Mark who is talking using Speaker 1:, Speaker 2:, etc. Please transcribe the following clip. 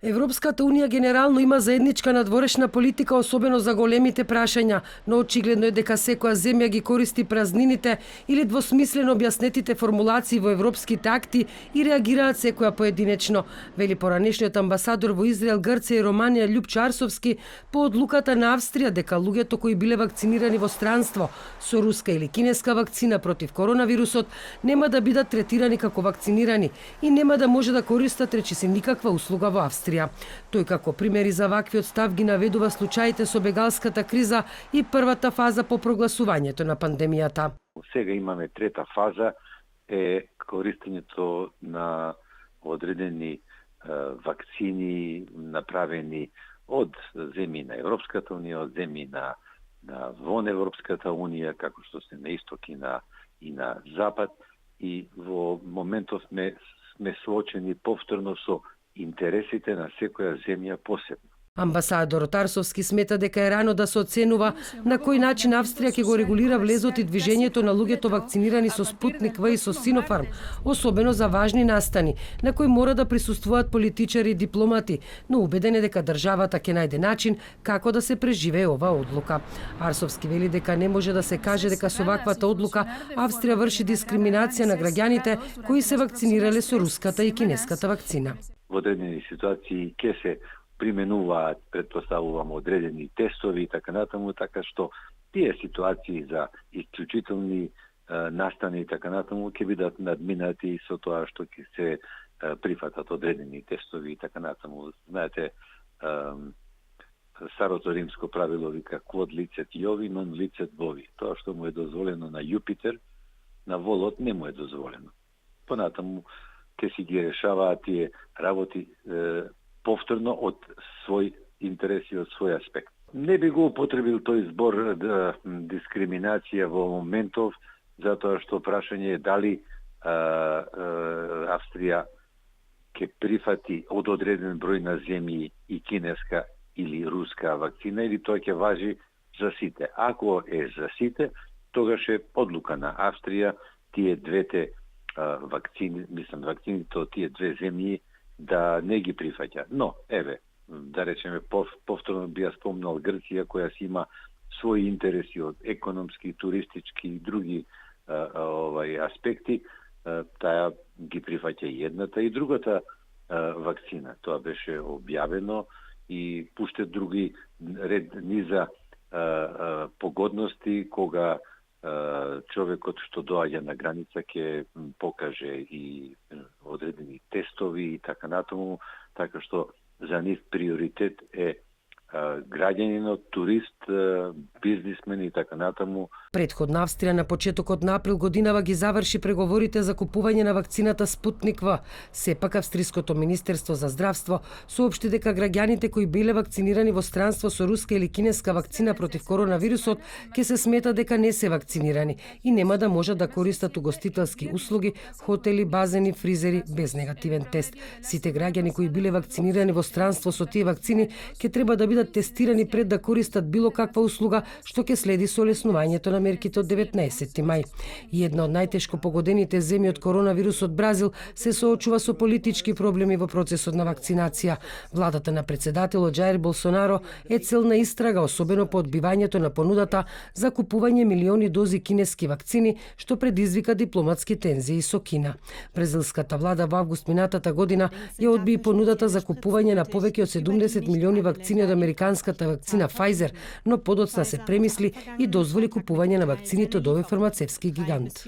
Speaker 1: Европската унија генерално има заедничка надворешна политика, особено за големите прашања, но очигледно е дека секоја земја ги користи празнините или двосмислено објаснетите формулации во европските акти и реагираат секоја поединечно, вели поранешниот амбасадор во Израел, Грција и Романија Љупчо Арсовски по одлуката на Австрија дека луѓето кои биле вакцинирани во странство со руска или кинеска вакцина против коронавирусот нема да бидат третирани како вакцинирани и нема да може да користат речиси никаква услуга во Австрија. Тој како примери за ваквиот став ги наведува случаите со бегалската криза и првата фаза по прогласувањето на пандемијата.
Speaker 2: Сега имаме трета фаза, е користењето на одредени вакцини направени од земји на Европската унија, од земји на вон Европската унија, како што се на исток и на запад, и во моментов сме соочени повторно со интересите на секоја земја посебно.
Speaker 1: Амбасадорот Арсовски смета дека е рано да се оценува на кој начин Австрија ќе го регулира влезот и движењето на луѓето вакцинирани со Спутник В и со Синофарм, особено за важни настани, на кои мора да присуствуваат политичари и дипломати, но убеден е дека државата ќе најде начин како да се преживее оваа одлука. Арсовски вели дека не може да се каже дека со ваквата одлука Австрија врши дискриминација на граѓаните кои се вакцинирале со руската и кинеската вакцина.
Speaker 2: Во одредени ситуации ќе се применуваат, предпоставувам, одредени тестови и така натаму, така што тие ситуации за исклучителни настани и така натаму ќе бидат надминати со тоа што ќе се прифатат одредени тестови и така натаму. Знаете, старото римско правило вика quod licet Jovi non licet bovi. Тоа што му е дозволено на Јупитер, на волот не му е дозволено. Понатаму ќе си ги решаваат тие работи повторно од свој интерес и од свој аспект. Не би го употребил тој збор дискриминација во моментов, затоа што прашање е дали Австрија ќе прифати од одреден број на земји и кинеска или руска вакцина, или тоа ќе важи за сите. Ако е за сите, тогаш е одлука на Австрија тие двете вакцини, вакцините од тие две земји да не ги прифаќа. Но, еве, да речеме, повторно би ја спомнал Грција, која си има своји интереси од економски, туристички и други аспекти, таа ги прифаќа и едната и другата вакцина. Тоа беше објавено и пуште други низа погодности кога човекот што доаѓа на граница ќе покаже и одредени тестови и така натаму, така што за нив приоритет е граѓанинот, турист, бизнисмен и така натаму.
Speaker 1: Претходно Австрија на почетокот на април годинава ги заврши преговорите за купување на вакцината Спутник В. Сепак Австриското министерство за здравство соопшти дека граѓаните кои биле вакцинирани во странство со руска или кинеска вакцина против коронавирусот ќе се смета дека не се вакцинирани и нема да можат да користат угостителски услуги, хотели, базени, фризери без негативен тест. Сите граѓани кои биле вакцинирани во странство со тие вакцини ќе треба да бидат тестирани пред да користат било каква услуга, што ќе следи со олеснувањето на мерките од 19 мај. И една од најтешко погодените земји од коронавирусот, Бразил, се соочува со политички проблеми во процесот на вакцинација. Владата на председателот Џаир Болсонаро е цел на истрага, особено по одбивањето на понудата за купување милиони дози кинески вакцини, што предизвика дипломатски тензии со Кина. Бразилската влада во август минатата година ја одби понудата за купување на повеќе од 70 милиони вакцини од американската вакцина Pfizer, но подоцна се премисли и дозволи купување на вакцините од овој фармацевски гигант.